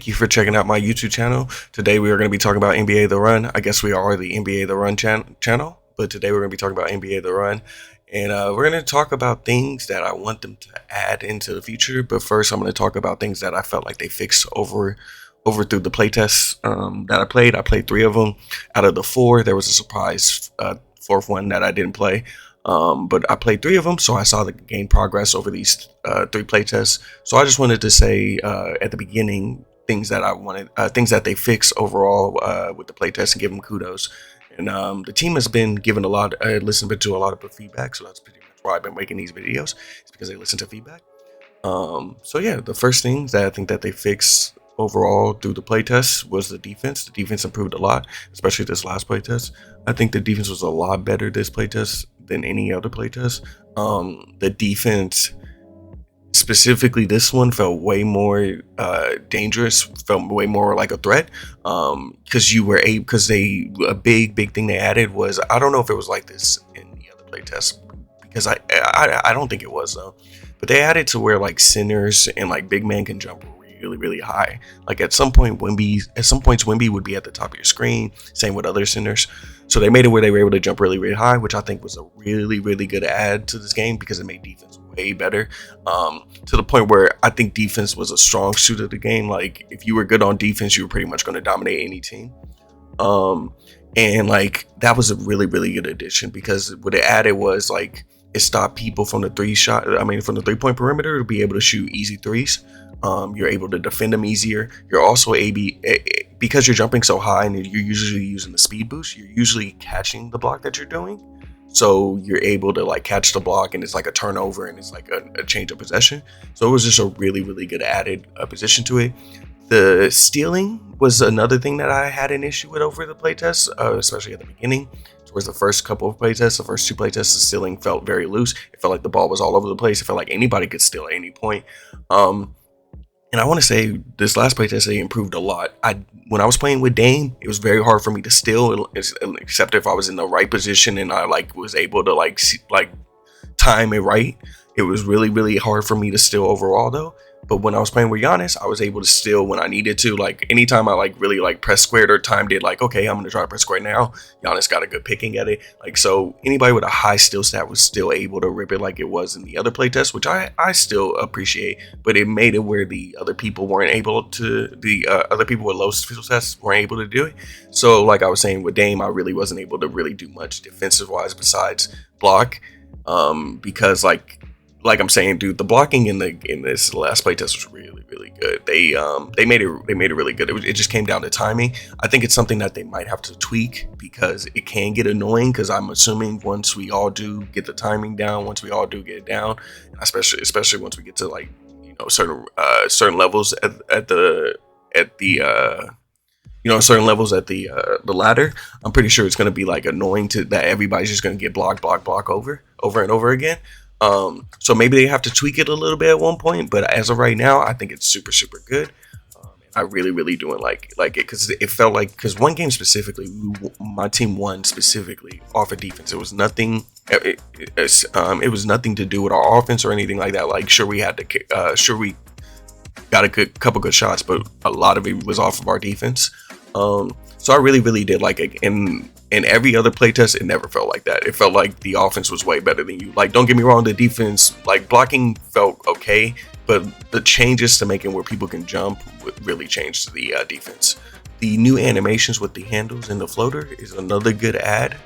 Thank you for checking out my YouTube channel. Today we are going to be talking about NBA The Run. I guess we are the NBA The Run channel, but today we're going to be talking about NBA The Run. And we're going to talk about things that I want them to add into the future. But first, I'm going to talk about things that I felt like they fixed over through the playtests that I played. I played 3 of them. Out of the 4, there was a surprise 4th one that I didn't play. But I played 3 of them, so I saw the game progress over these 3 playtests. So I just wanted to say at the beginning things that I wanted, things that they fixed overall with the playtest, and give them kudos. And the team has been given a lot, listened to a lot of feedback, so that's pretty much why I've been making these videos. It's because they listen to feedback. So yeah, the first thing that I think that they fixed overall through the playtest was the defense. The defense improved a lot, especially this last playtest. I think the defense was a lot better this playtest than any other playtest. The defense, specifically this one, felt way more dangerous, felt way more like a threat, because a big thing they added was, I don't know if it was like this in the other playtest, because I don't think it was though, but they added to where like centers and like big men can jump really high. Like at some points Wemby would be at the top of your screen, same with other centers. So they made it where they were able to jump really high, which I think was a really good add to this game, because it made defense way better, to the point where I think defense was a strong suit of the game. Like if you were good on defense, you were pretty much going to dominate any team. And like that was a really good addition, because what it added was like it stopped people from the 3-point perimeter to be able to shoot easy threes. You're able to defend them easier. You're also because you're jumping so high and you're usually using the speed boost, you're usually catching the block that you're doing. So you're able to like catch the block, and it's like a turnover, and it's like a change of possession. So it was just a really good added position to it. The stealing was another thing that I had an issue with over the playtest, especially at the beginning. Towards the first couple of playtests, the first 2 playtests, the stealing felt very loose. It felt like the ball was all over the place. It felt like anybody could steal at any point. And I want to say this last playtest, they improved a lot. When I was playing with Dame, it was very hard for me to steal, except if I was in the right position and I like was able to like time it right. It was really hard for me to steal overall though. But when I was playing with Giannis, I was able to steal when I needed to. Like anytime I like really like press squared or timed it, like, okay, I'm gonna try to press square now. Giannis got a good picking at it. Like, so anybody with a high steal stat was still able to rip it like it was in the other playtest, which I still appreciate. But it made it where the other people weren't able to. The other people with low steal stats weren't able to do it. So like I was saying with Dame, I really wasn't able to really do much defensive wise besides block, because like I'm saying, dude, the blocking in this last playtest was really good. They made it really good. It just came down to timing. I think it's something that they might have to tweak, because it can get annoying. Because I'm assuming once we all do get the timing down, once we all do get it down, especially once we get to like certain levels at the certain levels at the ladder, I'm pretty sure it's going to be like annoying to that everybody's just going to get block over and over again. So maybe they have to tweak it a little bit at one point, but as of right now, I think it's super good. I really do like it, because it felt like, because one game specifically, my team won specifically off of defense. It was nothing. It was nothing to do with our offense or anything like that. Like we got a couple good shots, but a lot of it was off of our defense. So I really did like it. In every other playtest, it never felt like that. It felt like the offense was way better than you. Like, don't get me wrong, the defense, like blocking felt okay, but the changes to making where people can jump really changed the defense. The new animations with the handles and the floater is another good add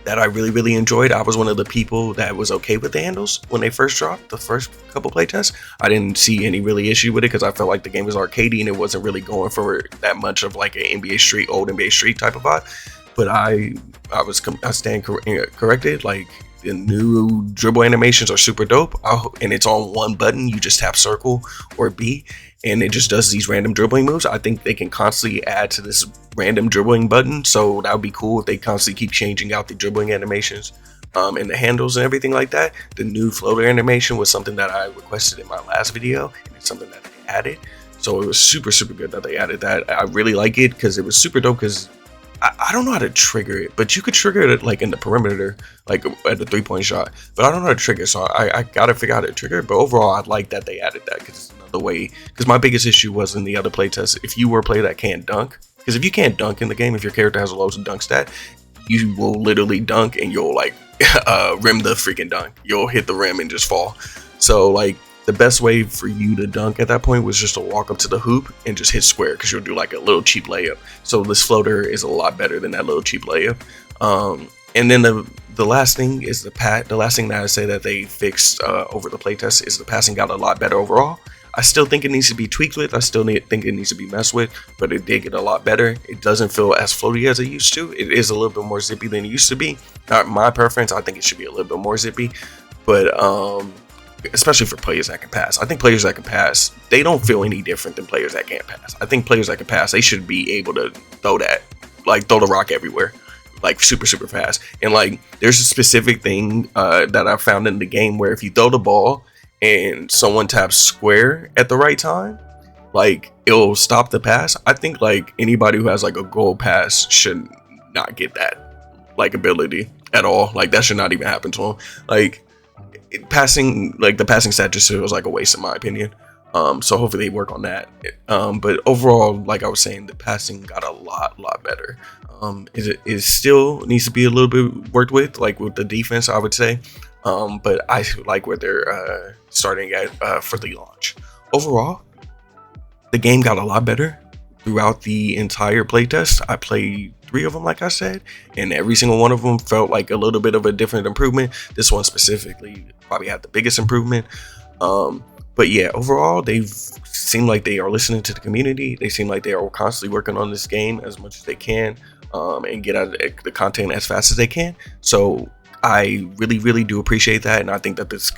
that I really enjoyed. I was one of the people that was okay with the handles when they first dropped the first couple playtests. I didn't see any really issue with it, because I felt like the game was arcadey and it wasn't really going for that much of like an old NBA Street type of vibe. But I stand corrected. Like the new dribble animations are super dope, and it's on one button. You just tap circle or B, and it just does these random dribbling moves. I think they can constantly add to this random dribbling button, so that would be cool if they constantly keep changing out the dribbling animations, and the handles and everything like that. The new floater animation was something that I requested in my last video, and it's something that they added. So it was super good that they added that. I really like it, because it was super dope, because I don't know how to trigger it, but you could trigger it like in the perimeter, like at the 3-point shot. But I don't know how to trigger it, so I gotta figure out how to trigger it. But overall, I like that they added that because it's another way. Because my biggest issue was in the other playtest, if you were a player that can't dunk, because if you can't dunk in the game, if your character has a low dunk stat, you will literally dunk and you'll like rim the freaking dunk. You'll hit the rim and just fall. So like the best way for you to dunk at that point was just to walk up to the hoop and just hit square because you'll do like a little cheap layup. So this floater is a lot better than that little cheap layup. And then the last thing is the last thing that I say that they fixed over the playtest is the passing got a lot better overall. I still think it needs to be tweaked with. I still think it needs to be messed with, but it did get a lot better. It doesn't feel as floaty as it used to. It is a little bit more zippy than it used to be. Not my preference. I think it should be a little bit more zippy, but especially for players that can pass. I think players that can pass, they don't feel any different than players that can't pass. I think players that can pass, they should be able to throw the rock everywhere, like super fast. And like there's a specific thing that I found in the game where if you throw the ball and someone taps square at the right time, like it'll stop the pass. I think like anybody who has like a goal pass should not get that like ability at all. Like that should not even happen to them. Like passing, like the passing stat just feels like a waste in my opinion. So hopefully they work on that. But overall, like I was saying, the passing got a lot better. It still needs to be a little bit worked with, like with the defense, I would say. But I like where they're starting at for the launch. Overall, the game got a lot better throughout the entire playtest. I played 3 of them, like I said, and every single one of them felt like a little bit of a different improvement. This one specifically probably had the biggest improvement. But yeah, overall, they've seemed like they are listening to the community. They seem like they are constantly working on this game as much as they can, and get out the content as fast as they can. So I really do appreciate that, and I think that this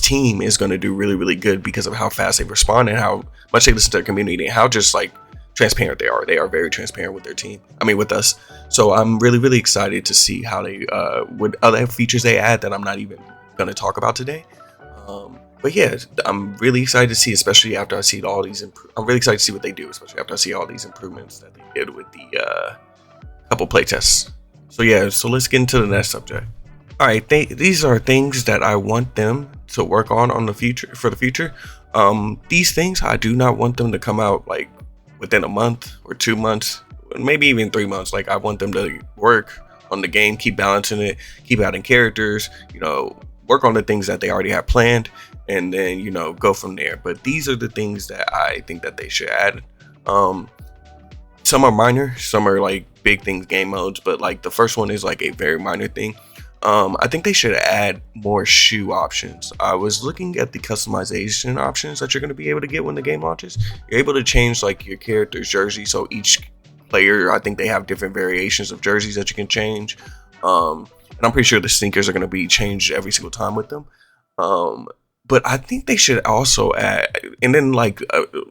team is going to do really good because of how fast they respond and how much they listen to their community and how just like transparent they are. They are very transparent with their team. I mean, with us. So I'm really excited to see how they what other features they add that I'm not even going to talk about today. But yeah, I'm really excited to see, especially after I see all these. I'm really excited to see what they do, especially after I see all these improvements that they did with the couple playtests. So yeah, so let's get into the next subject. All right, these are things that I want them to work on the future for the future. These things I do not want them to come out like within a month or 2 months, maybe even 3 months. Like I want them to work on the game, keep balancing it, keep adding characters, work on the things that they already have planned, and then go from there. But these are the things that I think that they should add. Some are minor, some are like big things, game modes, but like the first one is like a very minor thing. I think they should add more shoe options. I was looking at the customization options that you're going to be able to get when the game launches. You're able to change like your character's jersey, so each player, I think they have different variations of jerseys that you can change. And I'm pretty sure the sneakers are going to be changed every single time with them. But I think they should also add, and then like,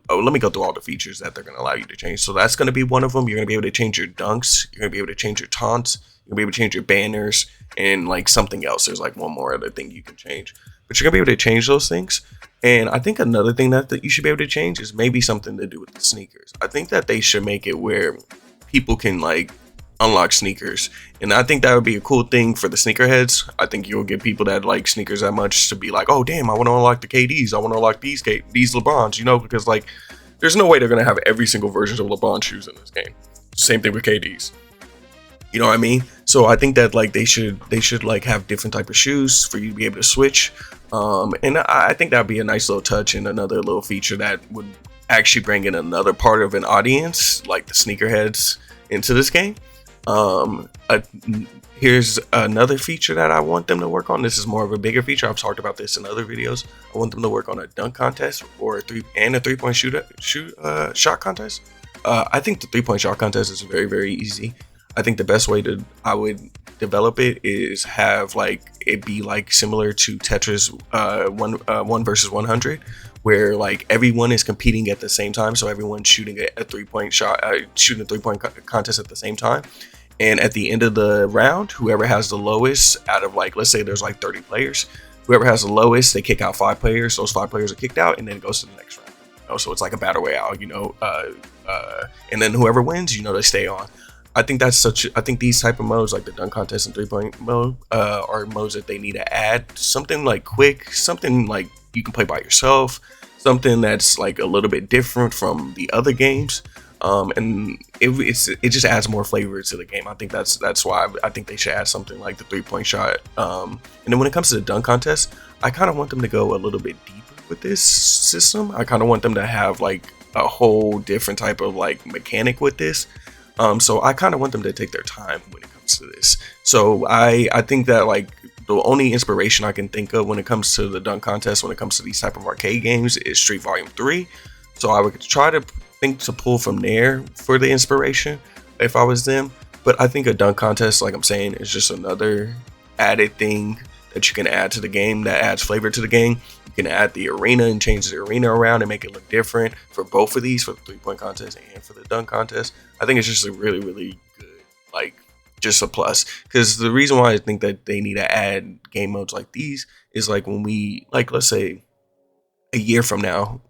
let me go through all the features that they're going to allow you to change. So that's going to be one of them. You're going to be able to change your dunks. You're going to be able to change your taunts. You're going to be able to change your banners and like something else. There's like one more other thing you can change, but you're going to be able to change those things. And I think another thing that you should be able to change is maybe something to do with the sneakers. I think that they should make it where people can like unlock sneakers, and I think that would be a cool thing for the sneakerheads. I think you'll get people that like sneakers that much to be like, oh damn, I want to unlock the KDs, I want to unlock these LeBrons, because like there's no way they're gonna have every single version of LeBron shoes in this game. Same thing with KDs, you know what I mean? So I think that like they should like have different type of shoes for you to be able to switch, and I think that'd be a nice little touch and another little feature that would actually bring in another part of an audience like the sneakerheads into this game. Here's another feature that I want them to work on. This is more of a bigger feature. I've talked about this in other videos. I want them to work on a dunk contest or a 3-point shot contest. I think the 3-point shot contest is very easy. I think the best way I would develop it is have like it be like similar to Tetris 1 versus 100, where like everyone is competing at the same time. So everyone's shooting a 3-point shot, shooting a 3-point contest at the same time. And at the end of the round, whoever has the lowest out of like, let's say there's like 30 players, whoever has the lowest, they kick out 5 players. Those 5 players are kicked out, and then it goes to the next round. So it's like a battle royale, and then whoever wins, they stay on. I think I think these type of modes, like the dunk contest and 3 point mode, are modes that they need to add. Something like quick, something like you can play by yourself, something that's like a little bit different from the other games. And it just adds more flavor to the game. I think that's why I think they should add something like the 3 point shot. And then when it comes to the dunk contest, I kind of want them to go a little bit deeper with this system. I kind of want them to have like a whole different type of like mechanic with this. So I kind of want them to take their time when it comes to this. So I think that like the only inspiration I can think of when it comes to the dunk contest, when it comes to these type of arcade games, is Street Volume 3. So I would try to think to pull from there for the inspiration if I was them. But I think a dunk contest, like I'm saying, is just another added thing that you can add to the game that adds flavor to the game. You can add the arena and change the arena around and make it look different for both of these, for the 3 point contest and for the dunk contest. I think it's just a really, really good, like, just a plus. Because the reason why I think that they need to add game modes like these is like when we, like, let's say a year from now,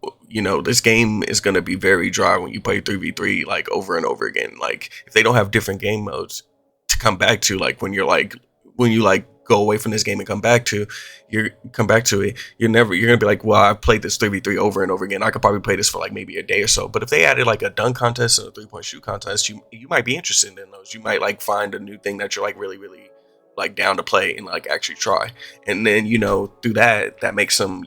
this game is going to be very dry when you play 3v3 like over and over again. Like if they don't have different game modes to come back to, like when you go away from this game and come back to it, you're gonna be like, well, I've played this 3v3 over and over again. I could probably play this for like maybe a day or so. But if they added like a dunk contest and a 3 point shoot contest, you might be interested in those. You might like find a new thing that you're like really, really like down to play and like actually try. And then through that makes them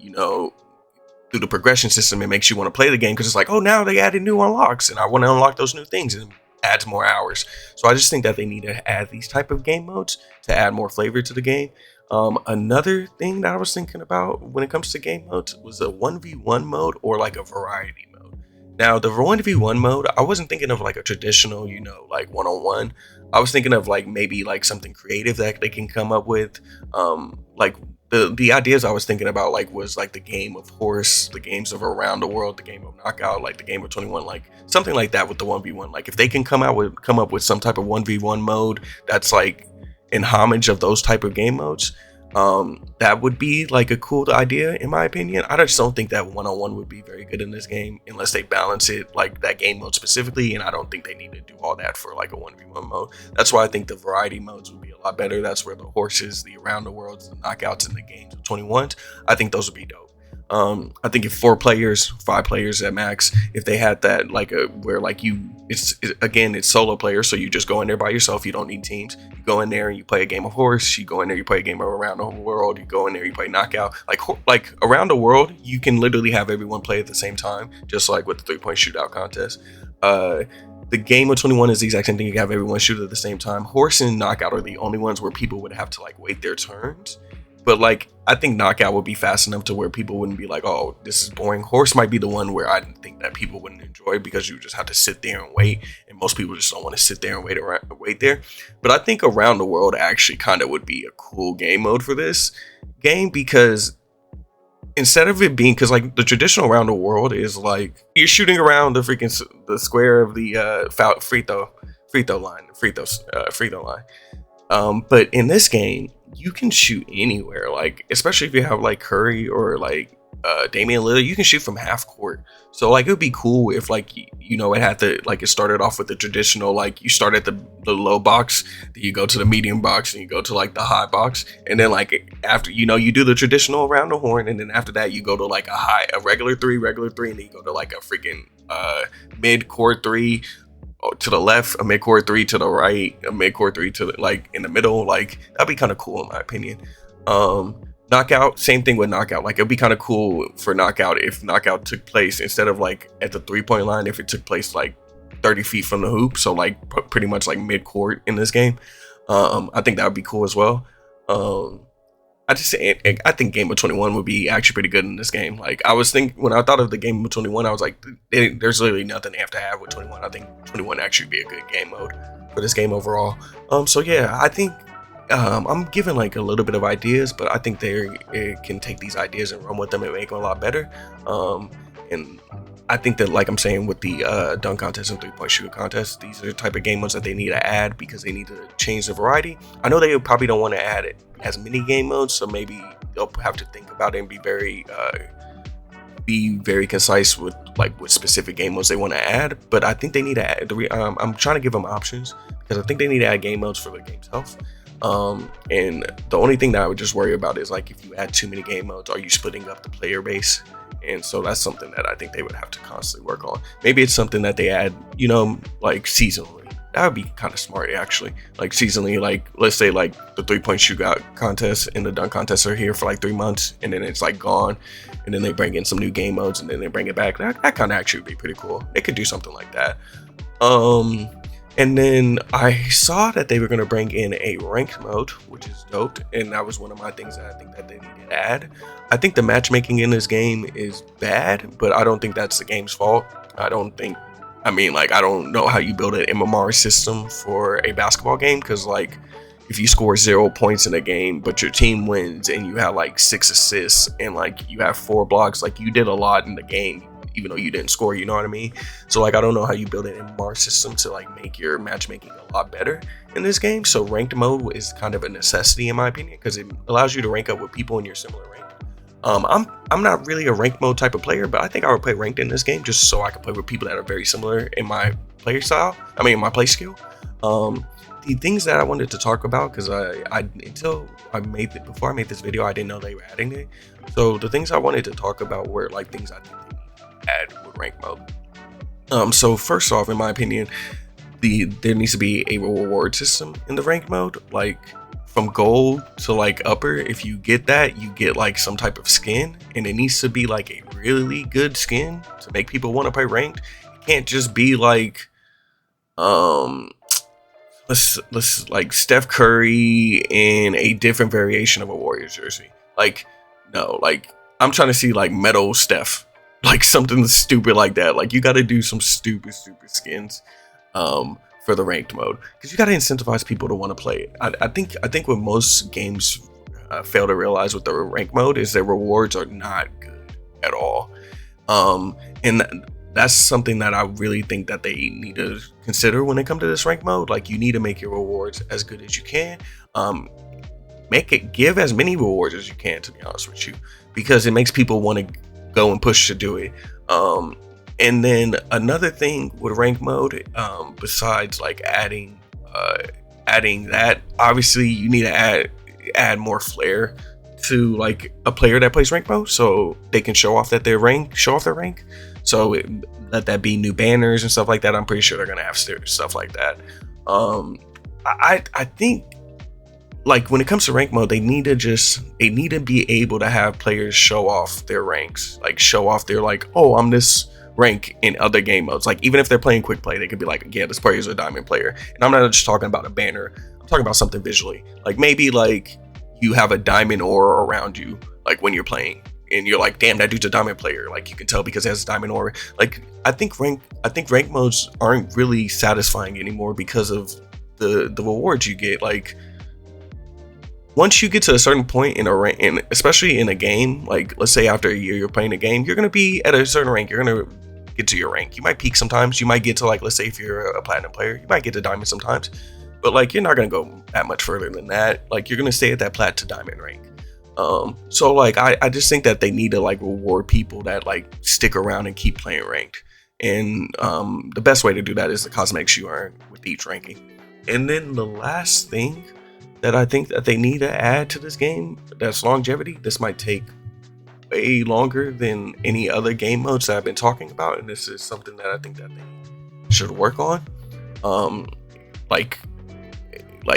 through the progression system, it makes you want to play the game because it's like, oh, now they added new unlocks and I want to unlock those new things, and adds more hours. So I just think that they need to add these type of game modes to add more flavor to the game. Another thing that I was thinking about when it comes to game modes was a 1v1 mode or like a variety mode. Now the 1v1 mode, I wasn't thinking of like a traditional, like one-on-one. I was thinking of like maybe like something creative that they can come up with. Like the ideas I was thinking about like was like the game of horse, the games of around the world, the game of knockout, like the game of 21, like something like that with the 1v1. Like if they can come up with some type of 1v1 mode that's like in homage of those type of game modes, that would be like a cool idea in my opinion. I just don't think that one-on-one would be very good in this game unless they balance it like that game mode specifically, and I don't think they need to do all that for like a 1v1 mode. That's why I think the variety modes would be a lot better. That's where the horses, the around the worlds, the knockouts, and the games of 21s, I think those would be dope. I think if 4 players, 5 players at max, if they had that like where like it's solo player, so you just go in there by yourself, you don't need teams. You go in there and you play a game of horse, you go in there, you play a game of around the world, you go in there, you play knockout. Like around the world, you can literally have everyone play at the same time, just like with the 3 point shootout contest. The game of 21 is the exact same thing. You can have everyone shoot at the same time. Horse and knockout are the only ones where people would have to like wait their turns. But like, I think knockout would be fast enough to where people wouldn't be like, oh, this is boring. Horse might be the one where I think that people wouldn't enjoy because you just have to sit there and wait. And most people just don't want to sit there and wait there. But I think around the world actually kind of would be a cool game mode for this game, because instead of it being, because like the traditional around the world is like you're shooting around the square of the free throw line. But in this game, you can shoot anywhere, like especially if you have like Curry or like Damian Lillard, you can shoot from half court. So like it would be cool if like it had to like it started off with the traditional, like you start at the low box, then you go to the medium box, and you go to like the high box, and then like after you do the traditional around the horn, and then after that you go to like a regular three, and then you go to like a freaking mid court 3 to the left, a mid-court 3 to the right, a mid-court 3 to the, like in the middle. Like that'd be kind of cool in my opinion. Knockout, same thing with knockout. Like it'd be kind of cool for knockout if knockout took place instead of like at the 3 point line, if it took place like 30 feet from the hoop, so like pretty much like mid-court in this game. I think that would be cool as well. I think Game of 21 would be actually pretty good in this game. Like I was thinking when I thought of the Game of 21, I was like, there's literally nothing they have to have with 21. I think 21 actually be a good game mode for this game overall. So yeah, I think I'm giving like a little bit of ideas, but I think they can take these ideas and run with them and make them a lot better. And I think that, like I'm saying, with the dunk contest and 3 point shooting contest, these are the type of game modes that they need to add because they need to change the variety. I know they probably don't want to add it as many game modes, so maybe they'll have to think about it and be very be very concise with like what specific game modes they want to add, but I think they need to add. I'm trying to give them options because I think they need to add game modes for the game's health. And the only thing that I would just worry about is like if you add too many game modes, are you splitting up the player base? And so that's something that I think they would have to constantly work on. Maybe it's something that they add, you know, like seasonally. That would be kind of smart, actually. Like seasonally, like let's say like the 3-point shootout contest and the dunk contest are here for like 3 months, and then it's like gone, and then they bring in some new game modes, and then they bring it back. That kind of actually would be pretty cool. They could do something like that. And then I saw that they were going to bring in a ranked mode, which is dope, and that was one of my things that I think that they needed to add. I think the matchmaking in this game is bad, but I don't think that's the game's fault. I don't know how you build an MMR system for a basketball game, because like if you score 0 points in a game but your team wins and you have like 6 assists and like you have 4 blocks, like you did a lot in the game even though you didn't score, you know what I mean? So like I don't know how you build an MMR system to like make your matchmaking a lot better in this game. So ranked mode is kind of a necessity in my opinion, because it allows you to rank up with people in your similar rank. I'm not really a ranked mode type of player, but I think I would play ranked in this game just so I can play with people that are very similar in my play style. My play skill. The things that I wanted to talk about, because before I made this video, I didn't know they were adding it. So the things I wanted to talk about were like things I think they need to add with ranked mode. So first off, in my opinion, there needs to be a reward system in the ranked mode, like from gold to like upper. If you get that, you get like some type of skin, and it needs to be like a really good skin to make people want to play ranked. It can't just be like let's like Steph Curry in a different variation of a Warriors jersey. Like no, like I'm trying to see like metal Steph, like something stupid like that. Like you got to do some stupid skins for the ranked mode, because you got to incentivize people to want to play it. I think what most games fail to realize with the ranked mode is that rewards are not good at all. And that's something that I really think that they need to consider when it comes to this ranked mode. Like you need to make your rewards as good as you can. Give as many rewards as you can, to be honest with you, because it makes people want to go and push to do it. And then another thing with ranked mode, besides like adding that, obviously you need to add more flair to like a player that plays ranked mode, so they can show off their rank. So let that be new banners and stuff like that. I'm pretty sure they're gonna have stuff like that. I think like when it comes to rank mode, they need to be able to have players show off their ranks, like show off their like, oh, I'm this rank in other game modes. Like even if they're playing quick play, they could be like, yeah, this player is a diamond player. And I'm not just talking about a banner, I'm talking about something visually. Like maybe like you have a diamond aura around you, like when you're playing, and you're like, damn, that dude's a diamond player. Like you can tell because it has a diamond aura. Like I think rank modes aren't really satisfying anymore because of the rewards you get. Like once you get to a certain point in a rank, and especially in a game, like let's say after a year you're playing a game, you're gonna be at a certain rank. You're gonna get to your rank. You might peak sometimes. You might get to like, let's say if you're a platinum player, you might get to diamond sometimes, but like you're not gonna go that much further than that. Like you're gonna stay at that plat to diamond rank. So like I just think that they need to like reward people that like stick around and keep playing ranked. And the best way to do that is the cosmetics you earn with each ranking. And then the last thing that I think that they need to add to this game, that's longevity. This might take way longer than any other game modes that I've been talking about, and this is something that I think that they should work on. Like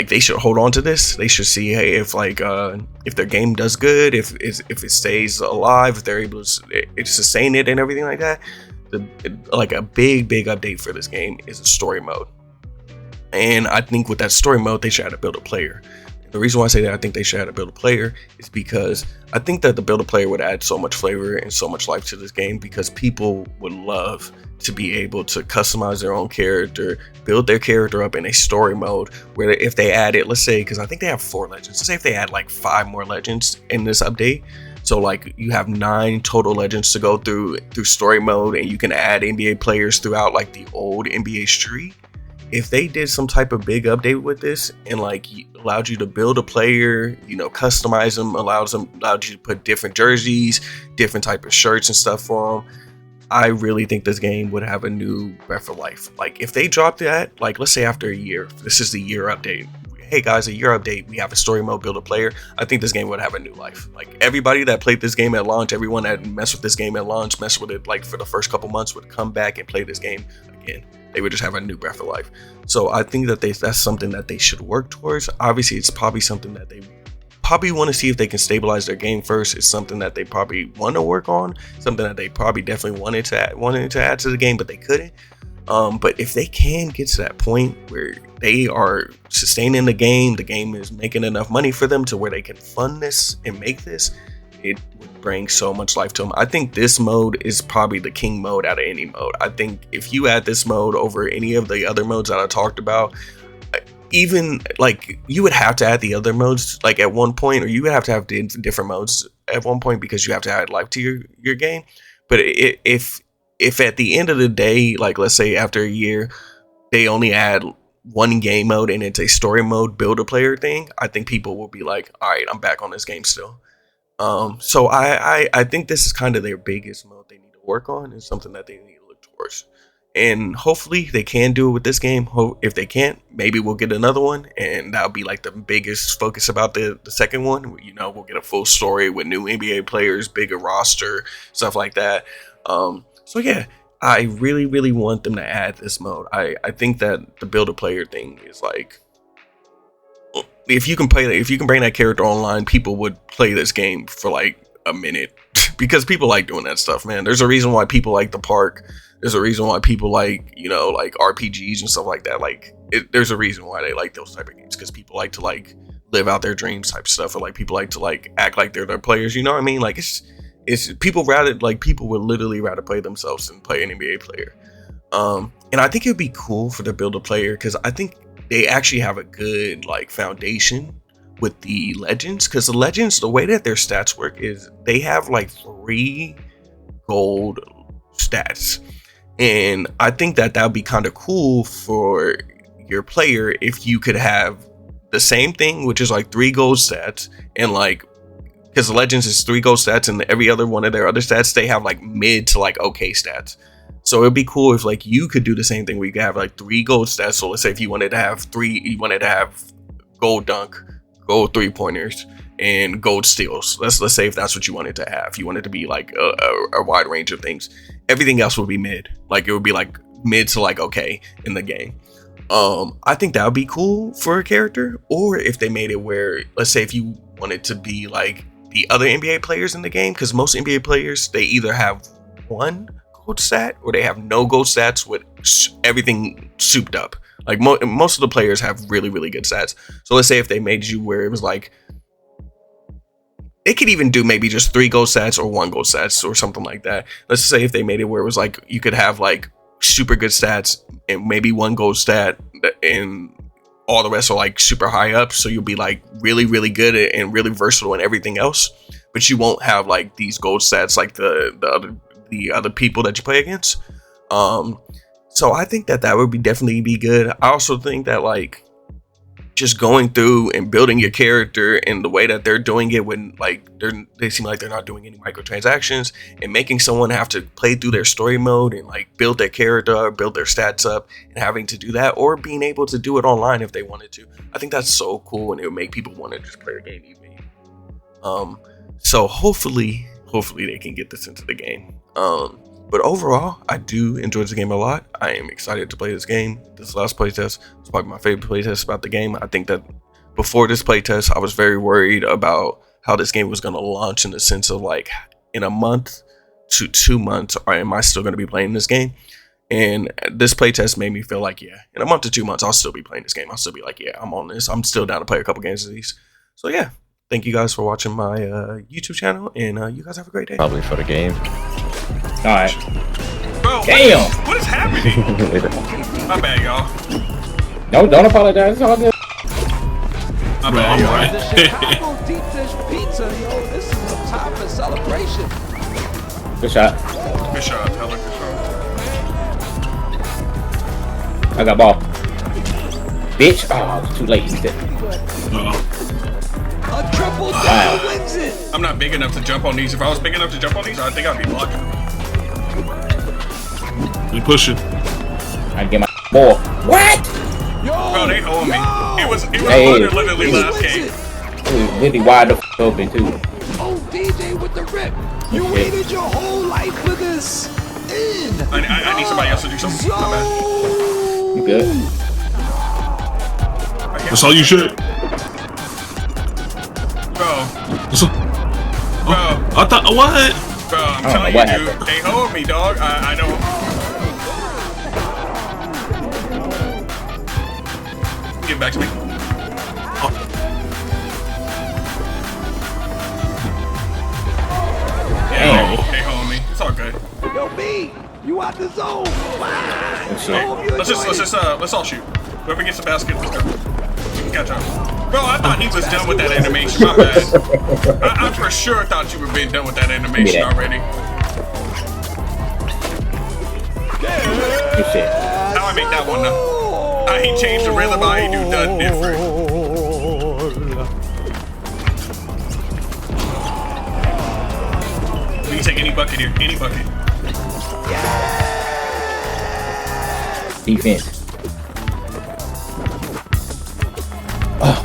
they should hold on to this. They should see, hey, if their game does good, if it stays alive, if they're able to sustain it and everything like that. Like a big update for this game is a story mode. And I think with that story mode, they should have to build a player. The reason why I say that I think they should have to build a player is because I think that the build a player would add so much flavor and so much life to this game, because people would love to be able to customize their own character, build their character up in a story mode where if they add it, let's say, because I think they have 4 legends. Let's say if they add like 5 more legends in this update. So like you have 9 total legends to go through story mode, and you can add NBA players throughout like the old NBA street. if they did some type of big update with this and like allowed you to build a player, you know, customize them, allowed you to put different jerseys, different type of shirts and stuff for them, I really think this game would have a new breath of life. Like if they dropped that, like let's say after a year, this is the year update. Hey guys, a year update, we have a story mode, build a player. I think this game would have a new life. Like everybody that played this game at launch, everyone that messed with this game at launch, messed with it like for the first couple months, would come back and play this game again. They would just have a new breath of life. So I think that that's something that they should work towards. Obviously, it's probably something that they probably want to see if they can stabilize their game first. It's something that they probably want to work on, something that they probably definitely wanted to add to the game, but they couldn't. But if they can get to that point where they are sustaining the game is making enough money for them to where they can fund this and make this, it would bring so much life to them. I think this mode is probably the king mode out of any mode. I think if you add this mode over any of the other modes that I talked about, even like you would have to add the other modes like at one point, or you would have to have different modes at one point because you have to add life to your game. But if at the end of the day, like let's say after a year, they only add one game mode and it's a story mode build a player thing, I think people will be like, all right, I'm back on this game still. So I think this is kind of their biggest mode they need to work on, and something that they need to look towards. And hopefully they can do it with this game. If they can't, maybe we'll get another one, and that'll be like the biggest focus about the second one. You know, we'll get a full story with new NBA players, bigger roster, stuff like that. So yeah, I really, really want them to add this mode. I think that the build a player thing is like, if you can bring that character online, people would play this game for like a minute because people like doing that stuff, man. There's a reason why people like the park. There's a reason why people like, you know, like RPGs and stuff like that. Like there's a reason why they like those type of games, because people like to like live out their dreams type stuff, or like people like to like act like they're their players. You know what I mean? Like it's people would literally rather play themselves than play an NBA player. And I think it'd be cool for the build a player, because I think they actually have a good like foundation with the legends, because the legends, the way that their stats work is they have like 3 gold stats. And I think that would be kind of cool for your player if you could have the same thing, which is like 3 gold stats, and like, because the legends is 3 gold stats, and every other one of their other stats, they have like mid to like okay stats. So it'd be cool if like you could do the same thing where you could have like 3 gold stats. So let's say if you wanted to have gold dunk, gold 3-pointers, and gold steals. Let's say if that's what you wanted to have. You wanted to be like a wide range of things. Everything else would be mid. Like it would be like mid to like okay in the game. I think that would be cool for a character. Or if they made it where, let's say if you wanted to be like the other NBA players in the game, because most NBA players, they either have 1 gold stat or they have no gold stats with everything souped up. Like most of the players have really, really good stats. So let's say if they made you where it was like, it could even do maybe just 3 gold stats or 1 gold stats or something like that. Let's say if they made it where it was like you could have like super good stats and maybe 1 gold stat, and all the rest are like super high up. So you'll be like really, really good and really versatile in everything else, but you won't have like these gold stats like the other people that you play against. So I think that would definitely be good. I also think that like just going through and building your character in the way that they're doing it, when like they seem like they're not doing any microtransactions, and making someone have to play through their story mode and like build their character, build their stats up, and having to do that, or being able to do it online if they wanted to. I think that's so cool, and it would make people want to just play the game even. So hopefully they can get this into the game. But overall, I do enjoy this game a lot. I am excited to play this game. This last playtest was probably my favorite playtest about the game. I think that before this playtest, I was very worried about how this game was going to launch, in the sense of like, in a month to 2 months, or am I still going to be playing this game? And this playtest made me feel like, yeah, in a month to 2 months, I'll still be playing this game. I'll still be like, yeah, I'm on this. I'm still down to play a couple games of these. So yeah, thank you guys for watching my YouTube channel, and you guys have a great day. Probably for the game. Alright. Bro, damn! What is happening? My bad, y'all. No, don't apologize. It's all good. My bad, y'all. The Chicago deep dish pizza, yo, this is a time for celebration. Good shot. Good shot, Tyler. Good shot. I got ball. bitch. Oh, it's too late. A triple Wow. double wins it. I'm not big enough to jump on these. If I was big enough to jump on these, I think I'd be blocking. We pushing. I get my ball. What? Yo, Bro, they hold me. It was Hey. harder literally last wins game. it. It was really wide open too. Oh, DJ with the rip. You Okay. waited your whole life for this. In. I need somebody else to do something. My bad. You good? That's all you should. Bro, That's all. bro, I thought what? bro, I'm don't telling know you, what dude. happened. They hold me, dog. I don't. Get back to me. Yeah, they hold me. It's all good. Yo, B, you out the zone. Oh, shit. Hope you Let's enjoy it. let's all shoot. Whoever gets the basket, let's go. You can catch up. Bro, I thought he was done with that animation. My bad. I for sure thought you were being done with that animation that. already. Good shit. How I make that one though? How he changed the rhythm, how he do done different. We can take any bucket here, any bucket. Defense. Oh.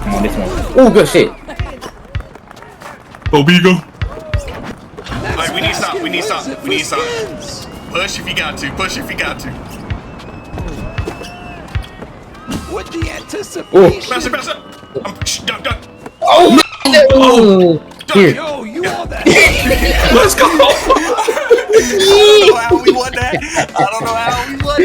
Come on, this one. Oh, good shit. Obigo. Alright, we need to stop, we need to stop, we need to stop. Skins. Push if you got to, push if you got to. With the anticipation. Pass it. Duck, duck. Oh, oh. Here. Yo, you all that. Let's go. I don't know how we won that. I don't know how we won that.